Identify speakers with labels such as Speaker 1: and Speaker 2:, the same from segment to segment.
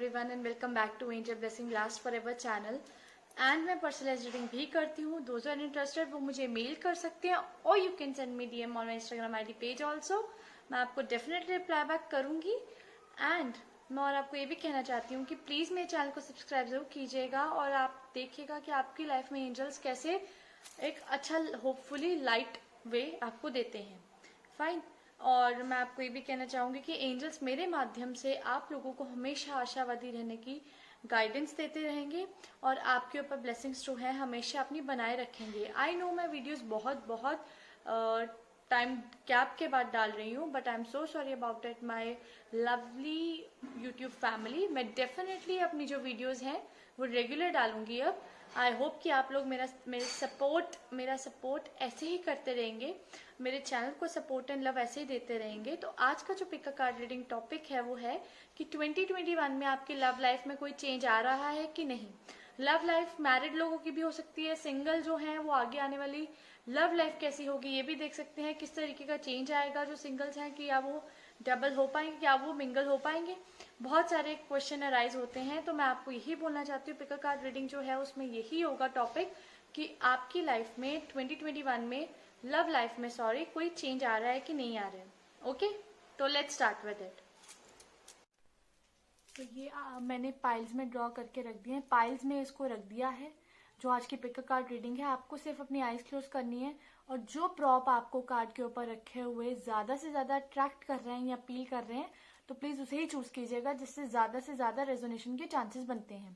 Speaker 1: Everyone and welcome back to angel blessing last for ever channel. And मैं personalised reading भी करती हूँ। Those are interested वो मुझे मेल कर सकते हैं और you can send me DM on my Instagram ID page also. मैं आपको डेफिनेटली रिप्लाई बैक करूँगी। एंड मैं और आपको ये भी कहना चाहती हूँ कि प्लीज़ मेरे चैनल को सब्सक्राइब जरूर कीजिएगा और आप देखिएगा कि आपकी लाइफ में एंजल्स कैसे एक अच्छा होपफुली लाइट वे आपको देते हैं। फाइन। और मैं आपको ये भी कहना चाहूँगी कि एंजल्स मेरे माध्यम से आप लोगों को हमेशा आशावादी रहने की गाइडेंस देते रहेंगे और आपके ऊपर ब्लेसिंग्स जो है हमेशा अपनी बनाए रखेंगे। आई नो मैं वीडियोस बहुत टाइम गैप के बाद डाल रही हूँ, but I am so sorry about it my lovely YouTube family. मैं डेफिनेटली अपनी जो वीडियोज़ हैं वो रेगुलर डालूंगी अब। आई होप कि आप लोग मेरा सपोर्ट ऐसे ही करते रहेंगे, मेरे चैनल को सपोर्ट एंड लव ऐसे ही देते रहेंगे। तो आज का जो pick a card reading topic है वो है कि 2021 में आपकी लव लाइफ में कोई चेंज आ रहा है कि नहीं। लव लाइफ मैरिड लोगों की भी हो सकती है, सिंगल जो हैं वो आगे आने वाली लव लाइफ कैसी होगी ये भी देख सकते हैं। किस तरीके का चेंज आएगा जो सिंगल्स हैं, कि या वो डबल हो पाएंगे, क्या वो मिंगल हो पाएंगे। बहुत सारे क्वेश्चन अराइज होते हैं। तो मैं आपको यही बोलना चाहती हूँ, पिक अ कार्ड रीडिंग जो है उसमें यही होगा टॉपिक कि आपकी लाइफ में 2021 में लव लाइफ में कोई चेंज आ रहा है कि नहीं आ रहा है। ओके, तो लेट्स स्टार्ट विद इट। तो ये मैंने पाइल्स में ड्रॉ करके रख दिए हैं। पाइल्स में इसको रख दिया है। जो आज की पिक अ कार्ड रीडिंग है आपको सिर्फ अपनी आईज क्लोज करनी है और जो प्रॉप आपको कार्ड के ऊपर रखे हुए ज्यादा से ज्यादा अट्रैक्ट कर रहे हैं या अपील कर रहे हैं तो प्लीज उसे ही चूज कीजिएगा, जिससे से ज्यादा रेजोनेशन के चांसेस बनते हैं।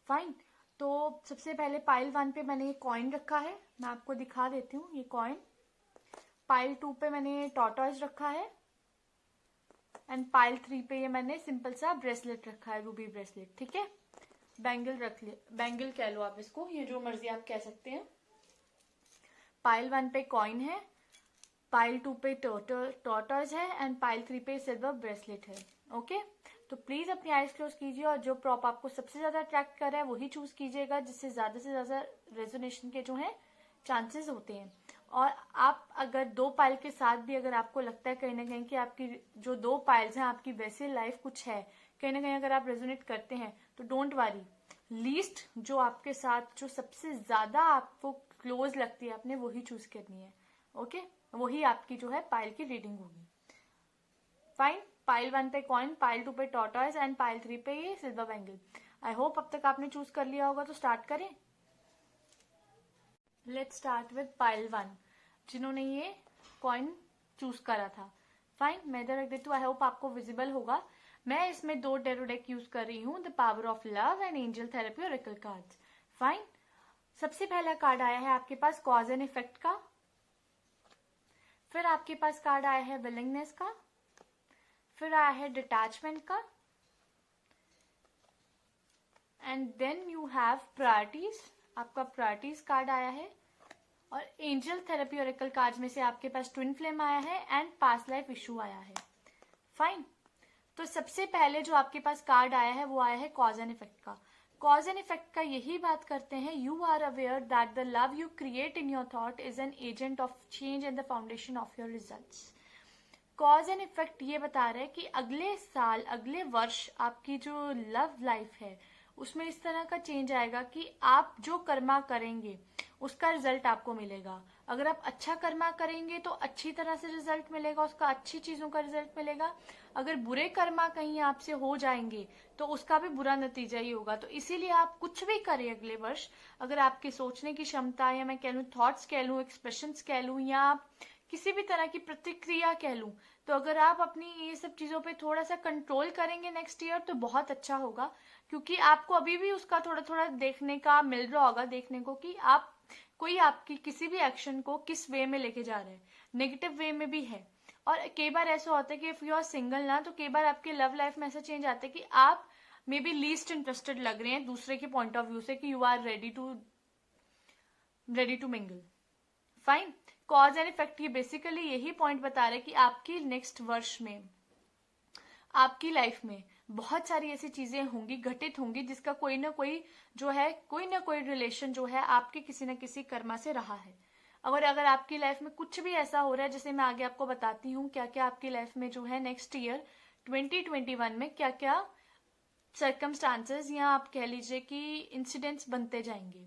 Speaker 1: फाइन। तो सबसे पहले पाइल 1 पे मैंने ये कॉइन रखा है, मैं आपको दिखा देती हूँ ये कॉइन। पाइल 2 पे मैंने टॉर्टॉइज रखा है एंड पाइल 3 पे ये मैंने सिंपल सा ब्रेसलेट रखा है, रूबी ब्रेसलेट। ठीक है, बैंगल रख ले, बैंगल कह लो आप इसको, ये जो मर्जी आप कह सकते हैं। पाइल 1 पे कॉइन है, पाइल 2 पे टॉर्टॉइज है एंड पाइल 3 पे सिल्वर ब्रेसलेट है। ओके, तो प्लीज अपनी आईज क्लोज कीजिए और जो प्रॉप आपको सबसे ज्यादा अट्रैक्ट कर रहा है वही चूज कीजिएगा, जिससे से ज्यादा रेजोनेशन के जो है चांसेस होते हैं। और आप अगर 2 पाइल के साथ भी अगर आपको लगता है कहीं ना कहीं कि आपकी जो 2 पाइल्स हैं आपकी वैसे लाइफ कुछ है, कहीं ना कहीं अगर आप रेजोनेट करते हैं तो डोंट वरी, लीस्ट जो आपके साथ जो सबसे ज्यादा आपको क्लोज लगती है आपने वही चूज करनी है। ओके, वही आपकी जो है पाइल की रीडिंग होगी। फाइन। पाइल 1 पे कॉइन, पाइल 2 पे टॉर्टॉइज एंड पाइल 3 पे ये सिल्वर बैंगल। आई होप अब तक आपने चूज कर लिया होगा, तो स्टार्ट करें। लेट्स स्टार्ट विद पाइल 1, जिन्होंने ये कॉइन चूज करा था। फाइन, मैं इधर रख देती हूँ। आई होप आपको विजिबल होगा। मैं इसमें 2 टैरो डेक यूज कर रही हूँ, the power of love and angel therapy Oracle cards. Fine. सबसे पहला कार्ड आया है आपके पास कॉज एंड इफेक्ट का, फिर आपके पास कार्ड आया है विलिंगनेस का, फिर आया है डिटैचमेंट का and then you have priorities. आपका प्रायोरिटीज कार्ड आया है और एंजल थेरेपी ओरेकल कार्ड में से आपके पास ट्विन फ्लेम आया है एंड पास्ट लाइफ इशू आया है। फाइन। तो सबसे पहले जो आपके पास कार्ड आया है वो आया है कॉज एंड इफेक्ट का। कॉज एंड इफेक्ट का यही बात करते हैं, you are aware that the love you create in your thought is an agent of change in the foundation of your results. Cause and effect ये बता रहे हैं कि अगले साल, अगले वर्ष आपकी जो लव लाइफ है उसमें इस तरह का चेंज आएगा कि आप जो कर्मा करेंगे उसका रिजल्ट आपको मिलेगा। अगर आप अच्छा कर्मा करेंगे तो अच्छी तरह से रिजल्ट मिलेगा, उसका अच्छी चीजों का रिजल्ट मिलेगा। अगर बुरे कर्मा कहीं आपसे हो जाएंगे तो उसका भी बुरा नतीजा ही होगा। तो इसीलिए आप कुछ भी करें अगले वर्ष, अगर आपकी सोचने की क्षमता या मैं कह लूँ थॉट्स कह लूँ, एक्सप्रेशंस कह लूँ या किसी भी तरह की प्रतिक्रिया कह लूँ, तो अगर आप अपनी ये सब चीजों पे थोड़ा सा कंट्रोल करेंगे नेक्स्ट ईयर तो बहुत अच्छा होगा। क्योंकि आपको अभी भी उसका थोड़ा थोड़ा देखने का मिल रहा होगा, देखने को कि आप कोई आपकी किसी भी एक्शन को किस वे में लेके जा रहे हैं, नेगेटिव वे में भी है। और कई बार ऐसा होता है कि इफ यू आर सिंगल ना, तो कई बार आपके लव लाइफ में ऐसा चेंज आता है कि आप मे बी लीस्ट इंटरेस्टेड लग रहे हैं दूसरे के पॉइंट ऑफ व्यू से, कि you are ready to mingle. Fine. Cause and effect ये बेसिकली यही पॉइंट बता रहे हैं कि आपकी नेक्स्ट वर्ष में आपकी लाइफ में बहुत सारी ऐसी चीजें होंगी, घटित होंगी, जिसका कोई ना कोई जो है, कोई ना कोई रिलेशन जो है आपके किसी न किसी कर्मा से रहा है। अगर आपकी लाइफ में कुछ भी ऐसा हो रहा है, जैसे मैं आगे आपको बताती हूँ क्या क्या आपकी लाइफ में जो है नेक्स्ट ईयर 2021 में क्या क्या सर्कमस्टांसेस या आप कह लीजिए कि इंसिडेंट्स बनते जाएंगे।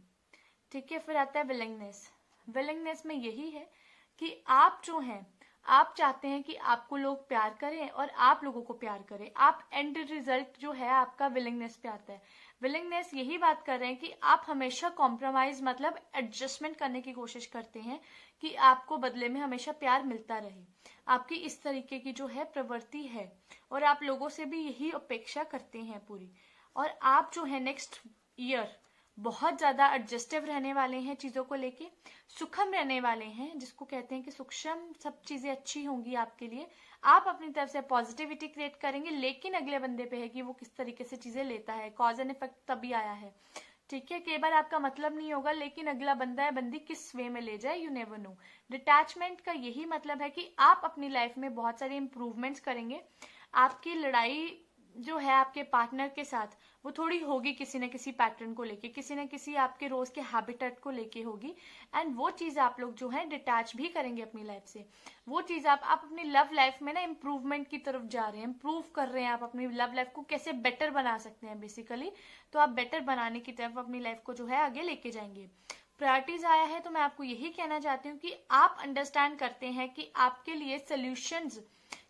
Speaker 1: ठीक है, फिर आता है विलिंगनेस। विलिंगनेस में यही है कि आप जो हैं, आप चाहते हैं कि आपको लोग प्यार करें और आप लोगों को प्यार करें। आप एंड रिजल्ट जो है आपका विलिंगनेस पे आता है। विलिंगनेस यही बात कर रहे हैं कि आप हमेशा कॉम्प्रोमाइज मतलब एडजस्टमेंट करने की कोशिश करते हैं कि आपको बदले में हमेशा प्यार मिलता रहे। आपकी इस तरीके की जो है प्रवृत्ति है और आप लोगों से भी यही अपेक्षा करते हैं पूरी। और आप जो है नेक्स्ट ईयर बहुत ज्यादा एडजस्टिव रहने वाले हैं, चीजों को लेके सुखम रहने वाले हैं, जिसको कहते हैं कि सूक्ष्म सब चीजें अच्छी होंगी आपके लिए। आप अपनी तरफ से पॉजिटिविटी क्रिएट करेंगे, लेकिन अगले बंदे पे है कि वो किस तरीके से चीजें लेता है। कॉज एंड इफेक्ट तभी आया है। ठीक है, कई बार आपका मतलब नहीं होगा, लेकिन अगला बंदा है बंदी किस वे में ले जाए, यू नेवर नो। डिटैचमेंट का यही मतलब है कि आप अपनी लाइफ में बहुत सारे इंप्रूवमेंट्स करेंगे। आपकी लड़ाई जो है आपके पार्टनर के साथ वो थोड़ी होगी किसी न किसी पैटर्न को लेके, किसी न किसी आपके रोज के हैबिटेट को लेके होगी। एंड वो चीज आप लोग जो है डिटैच भी करेंगे अपनी लाइफ से। वो चीज आप अपनी लव लाइफ में ना इम्प्रूवमेंट की तरफ जा रहे हैं, इम्प्रूव कर रहे हैं। आप अपनी लव लाइफ को कैसे बेटर बना सकते हैं बेसिकली, तो आप बेटर बनाने की तरफ अपनी लाइफ को जो है आगे लेके जाएंगे। प्रायोरिटीज आया है तो मैं आपको यही कहना चाहती हूँ कि आप अंडरस्टैंड करते हैं कि आपके लिए सोल्यूशंस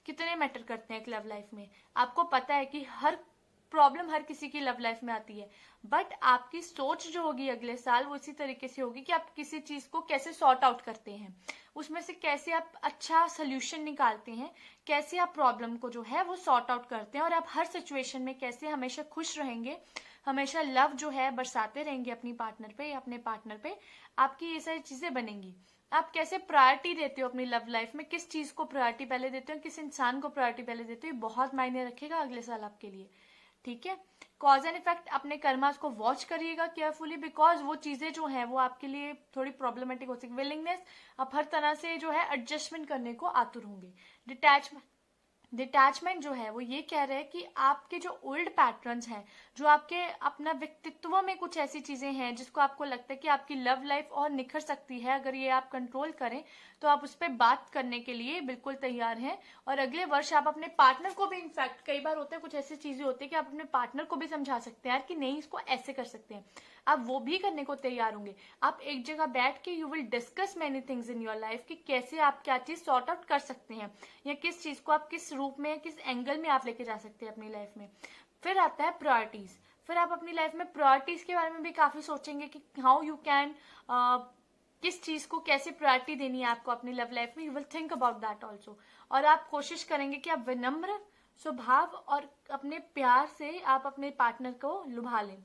Speaker 1: कितने मैटर करते हैं एक लव लाइफ में। आपको पता है कि हर प्रॉब्लम हर किसी की लव लाइफ में आती है, बट आपकी सोच जो होगी अगले साल वो इसी तरीके से होगी कि आप किसी चीज को कैसे सॉर्ट आउट करते हैं, उसमें से कैसे आप अच्छा सोल्यूशन निकालते हैं, कैसे आप प्रॉब्लम को जो है वो सॉर्ट आउट करते हैं, और आप हर सिचुएशन में कैसे हमेशा खुश रहेंगे, हमेशा लव जो है बरसाते रहेंगे अपनी पार्टनर पे या अपने पार्टनर पे। आपकी ये सारी चीजें बनेंगी। आप कैसे प्रायोरिटी देते हो अपनी लव लाइफ में, किस चीज को प्रायोरिटी पहले देते हो, किस इंसान को प्रायोरिटी पहले देते हो, ये बहुत मायने रखेगा अगले साल आपके लिए। ठीक है, कॉज एंड इफेक्ट अपने कर्मास को वॉच करिएगा केयरफुली, बिकॉज वो चीजें जो है वो आपके लिए थोड़ी प्रॉब्लमेटिक हो सकती है। विलिंगनेस, आप हर तरह से जो है एडजस्टमेंट करने को आतुर होंगे। डिटैचमेंट जो है वो ये कह रहे हैं कि आपके जो ओल्ड पैटर्न्स हैं, जो आपके अपना व्यक्तित्व में कुछ ऐसी चीजें हैं जिसको आपको लगता है कि आपकी लव लाइफ और निखर सकती है, अगर ये आप कंट्रोल करें तो आप उस पर बात करने के लिए बिल्कुल तैयार हैं। और अगले वर्ष आप अपने पार्टनर को भी, इनफैक्ट कई बार होता है कुछ ऐसी चीजें होती है कि आप अपने पार्टनर को भी समझा सकते हैं यार कि नहीं इसको ऐसे कर सकते हैं, आप वो भी करने को तैयार होंगे। आप एक जगह बैठ के you will discuss many things in your life कि कैसे आप क्या चीज सॉर्ट आउट कर सकते हैं, या किस चीज को आप किस रूप में, किस एंगल में आप लेके जा सकते हैं अपनी लाइफ में। फिर आता है प्रायोरिटीज। फिर आप अपनी लाइफ में प्रायोरिटीज के बारे में भी काफी सोचेंगे कि हाउ यू कैन, किस चीज को कैसे प्रायोरिटी देनी है आपको अपनी लव लाइफ में। You will think about that also. और आप कोशिश करेंगे कि आप विनम्र स्वभाव और अपने प्यार से आप अपने पार्टनर को लुभा लें।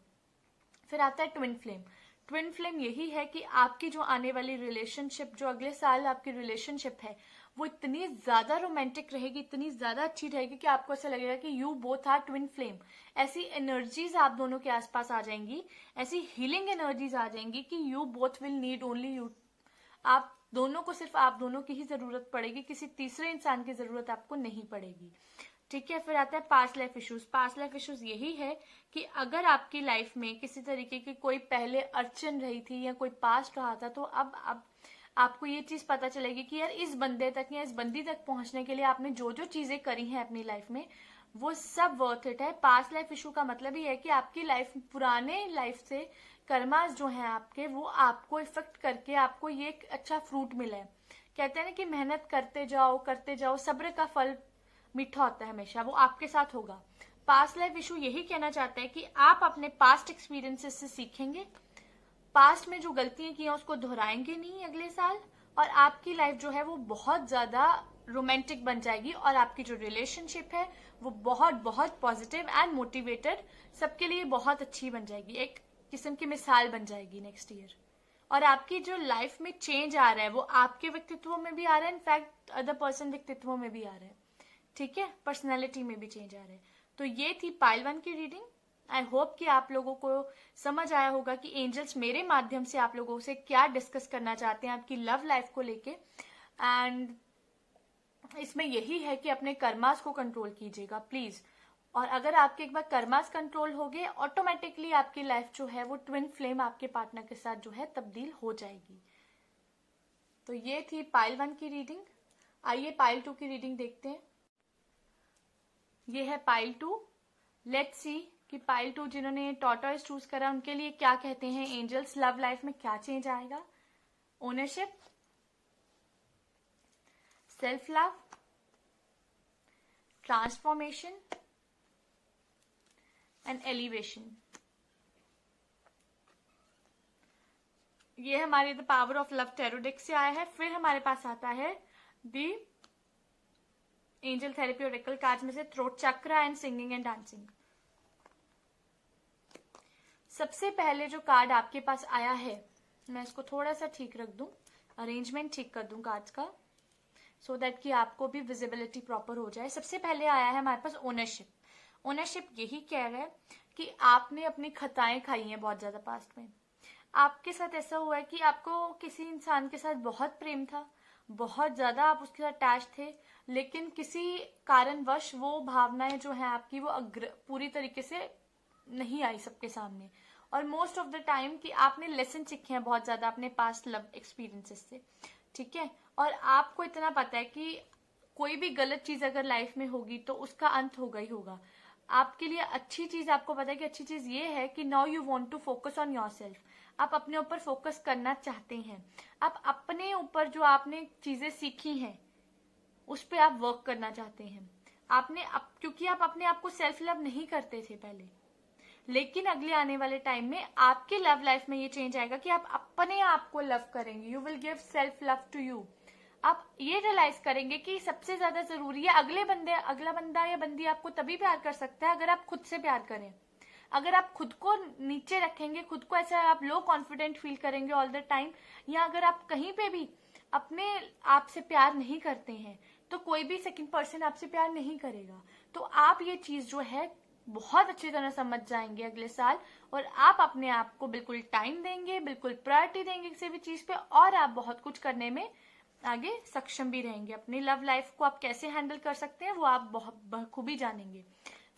Speaker 1: फिर आता है ट्विन फ्लेम। ट्विन फ्लेम यही है कि आपकी जो आने वाली रिलेशनशिप, जो अगले साल आपकी रिलेशनशिप है, वो इतनी ज्यादा रोमांटिक रहेगी, इतनी ज्यादा अच्छी रहेगी कि आपको ऐसा लगेगा कि you both are twin flame. ऐसी एनर्जीज आप दोनों के आसपास आ जाएंगी, ऐसी हीलिंग एनर्जीज आ जाएंगी कि you both will need only you. आप दोनों को सिर्फ आप दोनों की ही जरूरत पड़ेगी, किसी तीसरे इंसान की जरूरत आपको नहीं पड़ेगी। ठीक है, फिर आता है past life issues. Past life issues यही है कि अगर आपकी लाइफ में किसी तरीके की कोई पहले अड़चन रही थी या कोई पास्ट रहा था, तो अब आपको ये चीज पता चलेगी कि यार इस बंदे तक या इस बंदी तक पहुंचने के लिए आपने जो जो चीजें करी हैं अपनी लाइफ में, वो सब वर्थ इट है। पास्ट लाइफ इशू का मतलब ही है कि आपकी लाइफ, पुराने लाइफ से कर्मास जो है आपके, वो आपको इफेक्ट करके आपको ये एक अच्छा फ्रूट मिला है। कहते हैं ना कि मेहनत करते जाओ, सब्र का फल मीठा होता है हमेशा, वो आपके साथ होगा। पास्ट लाइफ इशू यही कहना चाहता है कि आप अपने पास्ट एक्सपीरियंसेस से सीखेंगे, पास्ट में जो गलतियां की हैं उसको दोहराएंगे नहीं अगले साल, और आपकी लाइफ जो है वो बहुत ज्यादा रोमांटिक बन जाएगी, और आपकी जो रिलेशनशिप है वो बहुत बहुत पॉजिटिव एंड मोटिवेटेड, सबके लिए बहुत अच्छी बन जाएगी, एक किस्म की मिसाल बन जाएगी नेक्स्ट ईयर। और आपकी जो लाइफ में चेंज आ रहा है वो आपके व्यक्तित्व में भी आ रहा है, इनफैक्ट अदर पर्सन व्यक्तित्व में भी आ रहा है। ठीक है, पर्सनैलिटी में भी चेंज आ रहा है। तो ये थी पाइल 1 की रीडिंग। आई होप कि आप लोगों को समझ आया होगा कि एंजल्स मेरे माध्यम से आप लोगों से क्या डिस्कस करना चाहते हैं आपकी लव लाइफ को लेके। एंड इसमें यही है कि अपने कर्मास को कंट्रोल कीजिएगा प्लीज, और अगर आपके एक बार कर्मास कंट्रोल हो गए, ऑटोमेटिकली आपकी लाइफ जो है वो ट्विन फ्लेम आपके पार्टनर के साथ जो है तब्दील हो जाएगी। तो ये थी पाइल 1 की रीडिंग। आइए पाइल 2 की रीडिंग देखते हैं। ये है पाइल 2। लेट्स सी कि पाइल 2 जिन्होंने टॉर्टोइज चूज करा उनके लिए क्या कहते हैं एंजल्स, लव लाइफ में क्या चेंज आएगा? Ownership, self love, transformation and elevation. ये हमारे the power of love tarot deck से आया है। फिर हमारे पास आता है दी एंजल थेरेपी ओरेकल कार्ड में से throat chakra and singing and dancing. सबसे पहले जो कार्ड आपके पास आया है, मैं इसको थोड़ा सा ठीक रख दूं, अरेंजमेंट ठीक कर दूं कार्ड्स का, सो दैट कि आपको भी विजिबिलिटी प्रॉपर हो जाए। सबसे पहले आया है हमारे पास ओनरशिप। ओनरशिप यही कह रहा है कि आपने अपनी खताएं खाई हैं बहुत ज्यादा पास्ट में। आपके साथ ऐसा हुआ है कि आपको किसी इंसान के साथ बहुत प्रेम था, बहुत ज्यादा आप उसके साथ अटैच थे, लेकिन किसी कारणवश वो भावनाएं जो है आपकी वो पूरी तरीके से नहीं आई सबके सामने। और मोस्ट ऑफ द टाइम कि आपने लेसन सीखे हैं बहुत ज्यादा अपने पास्ट लव एक्सपीरियंसेस से, ठीक है। और आपको इतना पता है कि कोई भी गलत चीज अगर लाइफ में होगी तो उसका अंत होगा ही होगा। आपके लिए अच्छी चीज, आपको पता है कि अच्छी चीज ये है कि now you want to focus on yourself. आप अपने ऊपर फोकस करना चाहते हैं, आप अपने ऊपर जो आपने चीजें सीखी हैं उस पर आप वर्क करना चाहते हैं। क्योंकि आप अपने आप को सेल्फ लव नहीं करते थे पहले, लेकिन अगले आने वाले टाइम में आपके लव लाइफ में ये चेंज आएगा कि आप अपने आप को लव करेंगे। You will give self love to you. आप ये रियलाइज करेंगे कि सबसे ज्यादा जरूरी है अगला बंदा या बंदी आपको तभी प्यार कर सकता है अगर आप खुद से प्यार करें। अगर आप खुद को नीचे रखेंगे, खुद को ऐसा आप लो कॉन्फिडेंट फील करेंगे ऑल द टाइम, या अगर आप कहीं पे भी अपने आप से प्यार नहीं करते हैं तो कोई भी सेकंड पर्सन आपसे प्यार नहीं करेगा। तो आप ये चीज जो है बहुत अच्छी तरह समझ जाएंगे अगले साल, और आप अपने आप को बिल्कुल टाइम देंगे, बिल्कुल प्रायोरिटी देंगे किसी भी चीज पे, और आप बहुत कुछ करने में आगे सक्षम भी रहेंगे। अपनी लव लाइफ को आप कैसे हैंडल कर सकते हैं वो आप बहुत बखूबी जानेंगे।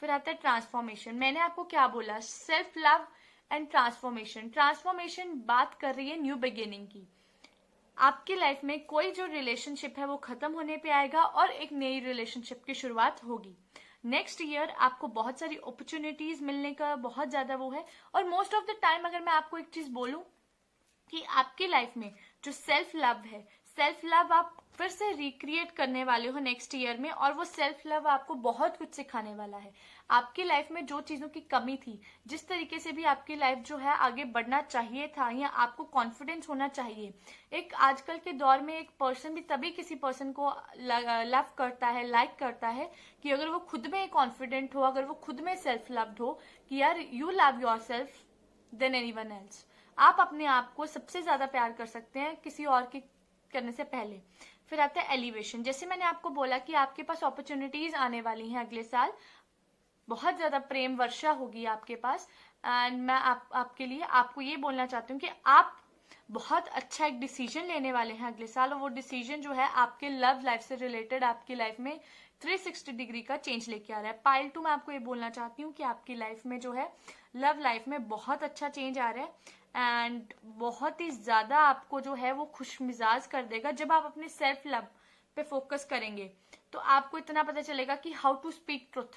Speaker 1: फिर आता है ट्रांसफॉर्मेशन। मैंने आपको क्या बोला? Self love and transformation. Transformation बात कर रही है न्यू बिगिनिंग की। आपकी लाइफ में कोई जो रिलेशनशिप है वो खत्म होने पे आएगा और एक नई रिलेशनशिप की शुरुआत होगी। नेक्स्ट ईयर आपको बहुत सारी अपॉर्चुनिटीज मिलने का बहुत ज्यादा वो है। और मोस्ट ऑफ द टाइम अगर मैं आपको एक चीज बोलूं कि आपकी लाइफ में जो सेल्फ लव है, सेल्फ लव आप फिर से रिक्रिएट करने वाले हो नेक्स्ट ईयर में, और वो सेल्फ लव आपको बहुत कुछ सिखाने वाला है। आपकी लाइफ में जो चीजों की कमी थी, जिस तरीके से भी आपकी लाइफ जो है आगे बढ़ना चाहिए था, या आपको कॉन्फिडेंस होना चाहिए। एक आजकल के दौर में एक पर्सन भी तभी किसी पर्सन को लव करता है, लाइक करता है कि अगर वो खुद में कॉन्फिडेंट हो, अगर वो खुद में सेल्फ लव्ड हो कि यार you love your self than anyone else. आप अपने आप को सबसे ज्यादा प्यार कर सकते हैं किसी और की करने से पहले। फिर आता है एलिवेशन। जैसे मैंने आपको बोला कि आपके पास अपॉर्चुनिटीज आने वाली हैं अगले साल, बहुत ज्यादा प्रेम वर्षा होगी आपके पास। एंड मैं आपके लिए आपको ये बोलना चाहती हूँ कि आप बहुत अच्छा एक डिसीजन लेने वाले हैं अगले साल, और वो डिसीजन जो है आपके लव लाइफ से रिलेटेड आपकी लाइफ में 360 डिग्री का चेंज लेके आ रहा है। पाइल 2 मैं आपको ये बोलना चाहती हूँ कि आपकी लाइफ में जो है लव लाइफ में बहुत अच्छा चेंज आ रहा है, एंड बहुत ही ज्यादा आपको जो है वो खुश मिजाज कर देगा। जब आप अपने सेल्फ लव पे फोकस करेंगे तो आपको इतना पता चलेगा कि हाउ टू स्पीक ट्रुथ।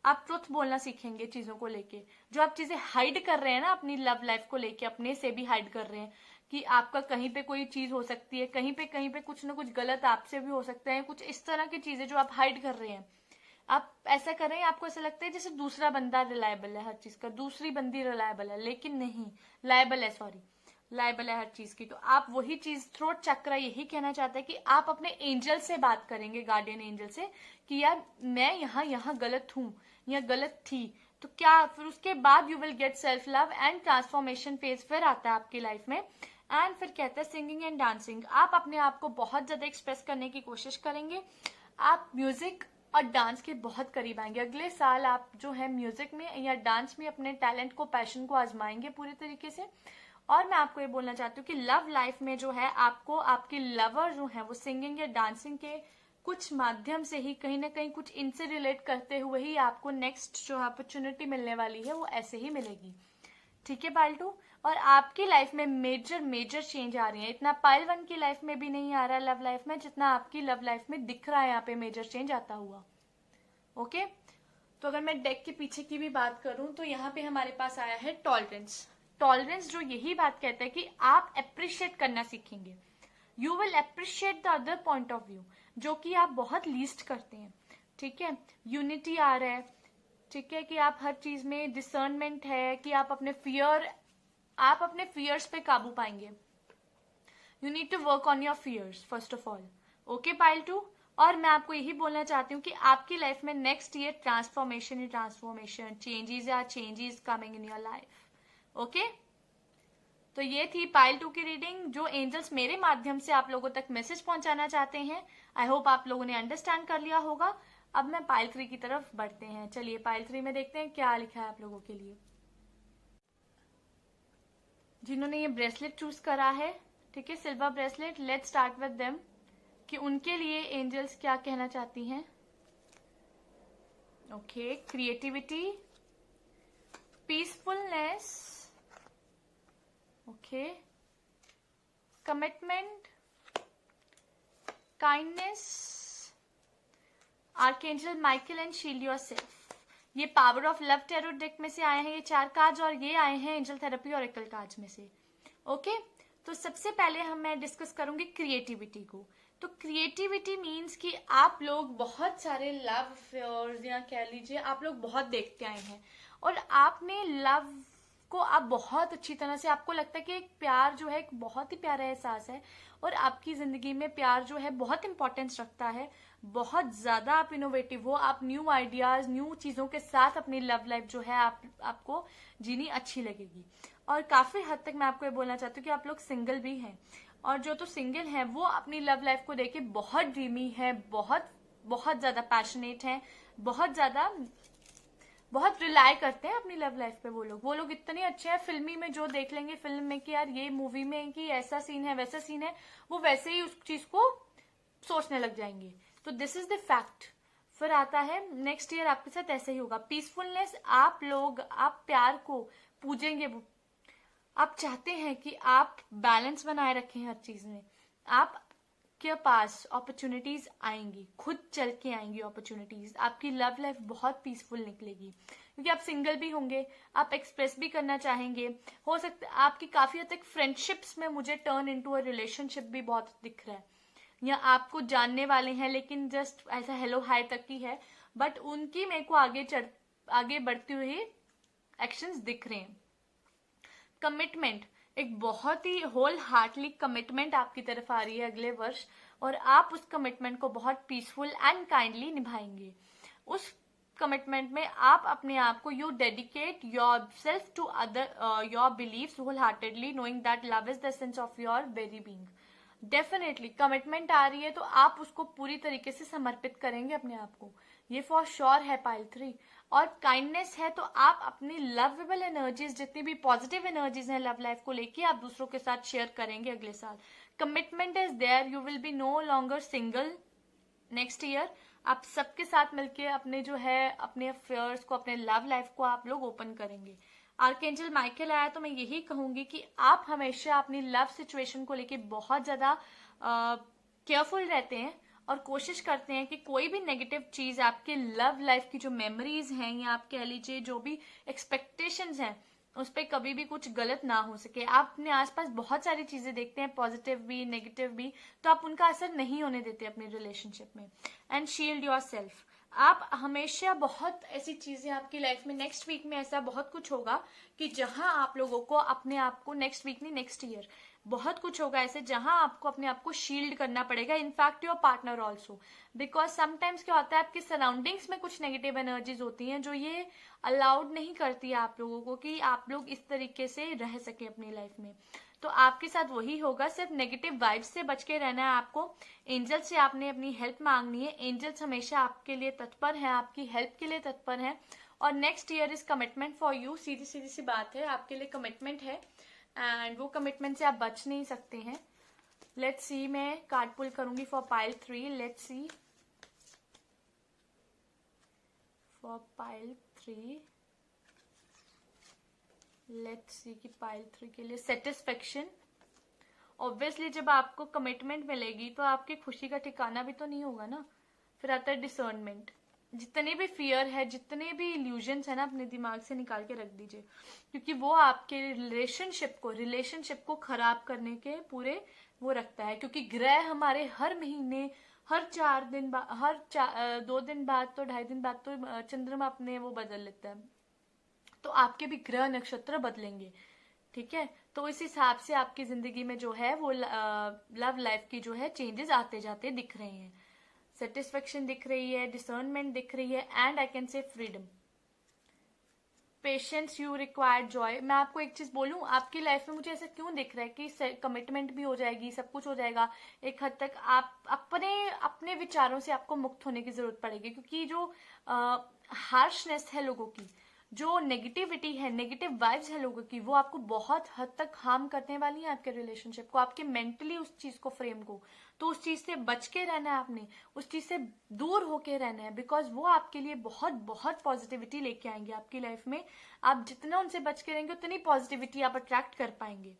Speaker 1: आप ट्रुथ बोलना सीखेंगे चीजों को लेके। जो आप चीजें हाइड कर रहे हैं ना अपनी लव लाइफ को लेके, अपने से भी हाइड कर रहे हैं कि आपका कहीं पे कोई चीज हो सकती है, कहीं पे कुछ ना कुछ गलत आपसे भी हो सकता है, कुछ इस तरह की चीजें जो आप हाइड कर रहे हैं। आप ऐसा कर रहे हैं, आपको ऐसा लगता है जैसे दूसरा बंदा रिलायबल है हर चीज का, दूसरी बंदी रिलायबल है, लेकिन नहीं, लायबल है हर चीज की। तो आप वही चीज, थ्रोट चक्रा यही कहना चाहता है कि आप अपने एंजल से बात करेंगे, गार्डियन एंजल से, कि यार मैं यहाँ गलत हूँ या गलत थी, तो क्या, फिर उसके बाद you will get self love and transformation phase फिर आता है आपकी लाइफ में। एंड फिर कहता है सिंगिंग एंड डांसिंग। आप अपने आप को बहुत ज्यादा एक्सप्रेस करने की कोशिश करेंगे। आप म्यूजिक और डांस के बहुत करीब आएंगे। अगले साल आप जो है म्यूजिक में या डांस में अपने टैलेंट को, पैशन को आजमाएंगे पूरी तरीके से। और मैं आपको ये बोलना चाहती हूँ कि लव लाइफ में जो है आपको आपकी लवर जो है वो सिंगिंग या डांसिंग के कुछ माध्यम से ही, कहीं ना कहीं कुछ इनसे रिलेट करते हुए ही आपको नेक्स्ट जो अपॉर्चुनिटी मिलने वाली है वो ऐसे ही मिलेगी। ठीक है पाइल 2। और आपकी लाइफ में मेजर चेंज आ रही है। इतना पाइल 1 की लाइफ में भी नहीं आ रहा है लव लाइफ में, जितना आपकी लव लाइफ में दिख रहा है यहाँ पे मेजर चेंज आता हुआ। ओके, तो अगर मैं डेक के पीछे की भी बात करूं तो यहाँ पे हमारे पास आया है टॉलरेंस। टॉलरेंस जो यही बात कहता है कि आप अप्रिशिएट करना सीखेंगे। You will appreciate the other point of view, जो कि आप बहुत लीस्ट करते हैं। ठीक है, यूनिटी आ रहा है। ठीक है, कि आप हर चीज में डिसर्नमेंट है, कि आप अपने फियर्स पे काबू पाएंगे। You need to work on your fears first of all. Okay pile 2। और मैं आपको यही बोलना चाहती हूँ कि आपकी लाइफ में next year transformation changes coming in your life. Okay, तो ये थी पाइल 2 की रीडिंग, जो एंजल्स मेरे माध्यम से आप लोगों तक मैसेज पहुंचाना चाहते हैं। आई होप आप लोगों ने अंडरस्टैंड कर लिया होगा। अब मैं पाइल 3 की तरफ बढ़ते हैं। चलिए पाइल 3 में देखते हैं क्या लिखा है आप लोगों के लिए। जिन्होंने ये ब्रेसलेट चूज करा है, ठीक है, silver bracelet, let's start with them कि उनके लिए एंजल्स क्या कहना चाहती हैं। Okay, creativity, peacefulness, okay, commitment, kindness, archangel Michael and shield yourself. ये power of love tarot deck में से आए हैं ये 4 कार्ड्स, और ये आए हैं एंजल थेरेपी ऑरेकल कार्ड्स में से। ओके, तो सबसे पहले मैं डिस्कस करूंगी क्रिएटिविटी को। तो क्रिएटिविटी मीन्स कि आप लोग बहुत सारे लव अफेयर्स या कह लीजिए आप लोग बहुत देखते आए हैं, और आपने लव को आप बहुत अच्छी तरह से, आपको लगता है कि एक प्यार जो है एक बहुत ही प्यारा एहसास है, और आपकी जिंदगी में प्यार जो है बहुत इंपॉर्टेंस रखता है। बहुत ज्यादा आप इनोवेटिव हो, आप न्यू आइडियाज, न्यू चीजों के साथ अपनी लव लाइफ जो है आपको जीनी अच्छी लगेगी। और काफी हद तक मैं आपको ये बोलना चाहती हूँ कि आप लोग सिंगल भी हैं, और जो तो सिंगल हैं वो अपनी लव लाइफ को देके बहुत ड्रीमी है, बहुत ज्यादा पैशनेट है, बहुत रिलाय करते हैं अपनी लव लाइफ पे। वो लोग इतने अच्छे हैं, फिल्मी में जो देख लेंगे फिल्म में कि यार ये मूवी में कि ऐसा सीन है वैसा सीन है, वो वैसे ही उस चीज को सोचने लग जाएंगे। तो दिस इज द फैक्ट। फिर आता है नेक्स्ट ईयर आपके साथ ऐसे ही होगा। पीसफुलनेस, आप प्यार को पूजेंगे, आप चाहते हैं कि आप बैलेंस बनाए रखें हर चीज में। आप के पास अपॉर्चुनिटीज आएंगी, खुद चल के आएंगी अपॉर्चुनिटीज। आपकी लव लाइफ बहुत पीसफुल निकलेगी, क्योंकि आप सिंगल भी होंगे, आप एक्सप्रेस भी करना चाहेंगे। हो सकता है आपकी काफी हद तक फ्रेंडशिप्स में मुझे टर्न इनटू अ रिलेशनशिप भी बहुत दिख रहा है, या आपको जानने वाले हैं लेकिन जस्ट ऐसा हेलो हाय तक ही है, बट उनकी मेरे को आगे बढ़ती हुई एक्शंस दिख रहे हैं। कमिटमेंट, एक बहुत ही होल हार्टली कमिटमेंट आपकी तरफ आ रही है अगले वर्ष, और आप उस कमिटमेंट को बहुत पीसफुल एंड काइंडली निभाएंगे। उस कमिटमेंट में आप अपने आप को, you dedicate yourself to other your believes wholeheartedly, knowing that love is the essence of your very being. Definitely commitment आ रही है तो आप उसको पूरी तरीके से समर्पित करेंगे अपने आप को, ये फॉर श्योर है पाइल 3। और काइंडनेस है तो आप अपनी लवेबल एनर्जीज, जितनी भी पॉजिटिव एनर्जीज हैं लव लाइफ को लेके, आप दूसरों के साथ शेयर करेंगे अगले साल। Commitment is there, you will be no longer single next year. आप सबके साथ मिलके अपने जो है अपने अफेयर्स को, अपने लव लाइफ को आप लोग ओपन करेंगे। आर्कएंजल माइकल आया तो मैं यही कहूंगी कि आप हमेशा अपनी लव सिचुएशन को लेके बहुत ज्यादा केयरफुल रहते हैं, और कोशिश करते हैं कि कोई भी नेगेटिव चीज आपके लव लाइफ की जो मेमोरीज हैं, या आप कह लीजिए जो भी एक्सपेक्टेशंस हैं, उस पर कभी भी कुछ गलत ना हो सके। आप अपने आसपास बहुत सारी चीजें देखते हैं, पॉजिटिव भी नेगेटिव भी, तो आप उनका असर नहीं होने देते अपनी रिलेशनशिप में। एंड शील्ड योर सेल्फ, आप हमेशा बहुत ऐसी चीजें आपकी लाइफ में, नेक्स्ट वीक में ऐसा बहुत कुछ होगा कि जहां आप लोगों को अपने आप को, नेक्स्ट वीक नहीं नेक्स्ट ईयर बहुत कुछ होगा ऐसे जहां आपको अपने आप को शील्ड करना पड़ेगा, in fact your partner also. Because sometimes क्या होता है, आपके सराउंडिंग्स में कुछ नेगेटिव एनर्जीज होती हैं जो ये अलाउड नहीं करती है आप लोगों को कि आप लोग इस तरीके से रह सके अपनी लाइफ में। तो आपके साथ वही होगा, सिर्फ नेगेटिव वाइब्स से बच के रहना है आपको। एंजल से आपने अपनी हेल्प मांगनी है, एंजल्स हमेशा आपके लिए तत्पर हैं, आपकी हेल्प के लिए तत्पर हैं। और next year is commitment for you, सीधी सी बात है, आपके लिए कमिटमेंट है, एंड वो कमिटमेंट से आप बच नहीं सकते हैं। लेट्स सी, मैं कार्ड पुल करूंगी for pile 3। Let's see for pile 3, let's see कि पाइल 3 के लिए सेटिस्फेक्शन। ऑब्वियसली जब आपको कमिटमेंट मिलेगी तो आपकी खुशी का ठिकाना भी तो नहीं होगा ना। फिर आता है डिसर्नमेंट, जितने भी फियर है, जितने भी इल्यूजन्स है ना, अपने दिमाग से निकाल के रख दीजिए, क्योंकि वो आपके रिलेशनशिप को खराब करने के पूरे वो रखता है। क्योंकि ग्रह हमारे हर महीने, हर 4 दिन बाद, 2 दिन बाद तो 2.5 दिन बाद तो चंद्रमा अपने वो बदल लेता है, तो आपके भी ग्रह नक्षत्र बदलेंगे। ठीक है, तो इस हिसाब से आपकी जिंदगी में जो है वो लव लाइफ की जो है चेंजेस आते जाते दिख रहे हैं। सेटिस्फेक्शन दिख रही है, डिसर्नमेंट दिख रही है, and I can say freedom. Patience, you required Joy. मैं आपको एक चीज बोलूं, आपकी लाइफ में मुझे ऐसा क्यों दिख रहा है कि कमिटमेंट भी हो जाएगी, सब कुछ हो जाएगा, एक हद तक आप अपने विचारों से आपको मुक्त होने की जरूरत पड़ेगी। क्योंकि जो हार्शनेस है लोगों की, जो नेगेटिविटी है, नेगेटिव वाइब्स है लोगों की, वो आपको बहुत हद तक हार्म करने वाली है, आपके रिलेशनशिप को, आपके मेंटली उस चीज को, फ्रेम को। तो उस चीज से बच के रहना है आपने, उस चीज से दूर होके रहना है, बिकॉज वो आपके लिए बहुत बहुत पॉजिटिविटी लेके आएंगे आपकी लाइफ में। आप जितना उनसे बच के रहेंगे उतनी पॉजिटिविटी आप अट्रैक्ट कर पाएंगे।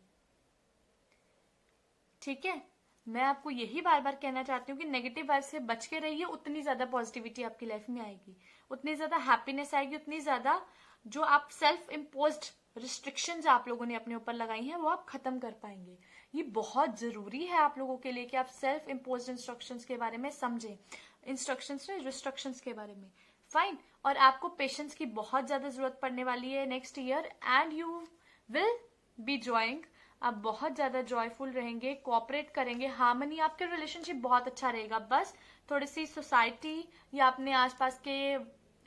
Speaker 1: ठीक है, मैं आपको यही बार बार कहना चाहती हूँ कि नेगेटिव वाइब से बच के रहिए, उतनी ज्यादा पॉजिटिविटी आपकी लाइफ में आएगी, उतनी ज्यादा हैप्पीनेस आएगी, उतनी ज्यादा जो आप सेल्फ इम्पोज्ड रिस्ट्रिक्शंस आप लोगों ने अपने ऊपर लगाई हैं वो आप खत्म कर पाएंगे। ये बहुत जरूरी है आप लोगों के लिए कि आप सेल्फ इम्पोज्ड इंस्ट्रक्शंस के बारे में समझें, इंस्ट्रक्शंस ने रिस्ट्रिक्शंस के बारे में। फाइन, और आपको पेशेंस की बहुत ज्यादा जरूरत पड़ने वाली है next year, and you will be joining. आप बहुत ज्यादा जॉयफुल रहेंगे, कोऑपरेट करेंगे, हार्मनी, आपके रिलेशनशिप बहुत अच्छा रहेगा। बस थोड़ी सी सोसाइटी या अपने आसपास के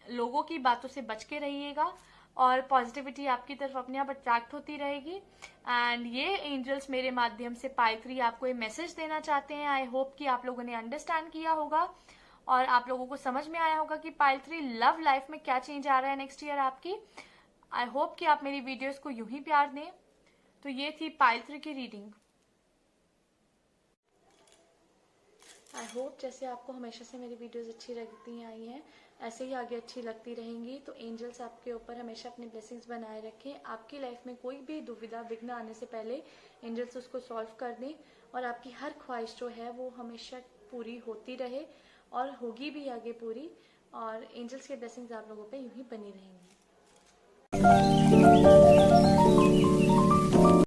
Speaker 1: लोगों की बातों से बच के रहिएगा, और पॉजिटिविटी आपकी तरफ अपने आप अट्रैक्ट होती रहेगी। एंड ये एंजल्स मेरे माध्यम से पाइल 3 आपको ये मैसेज देना चाहते हैं। आई होप कि आप लोगों ने अंडरस्टैंड किया होगा और आप लोगों को समझ में आया होगा कि पाइल 3 लव लाइफ में क्या चेंज आ रहा है नेक्स्ट ईयर आपकी। आई होप कि आप मेरी वीडियोस को यूं ही प्यार दें। तो ये थी पाइल 3 की रीडिंग। आई होप जैसे आपको हमेशा से मेरी वीडियोस अच्छी लगती आई हैं, ऐसे ही आगे अच्छी लगती रहेंगी। तो एंजल्स आपके ऊपर हमेशा अपने ब्लेसिंग्स बनाए रखें। आपकी लाइफ में कोई भी दुविधा विघ्न आने से पहले एंजल्स उसको सॉल्व कर दें, और आपकी हर ख्वाहिश जो है वो हमेशा पूरी होती रहे, और होगी भी आगे पूरी। और एंजल्स के ब्लेसिंग्स आप लोगों पे यूं ही बनी रहेंगी।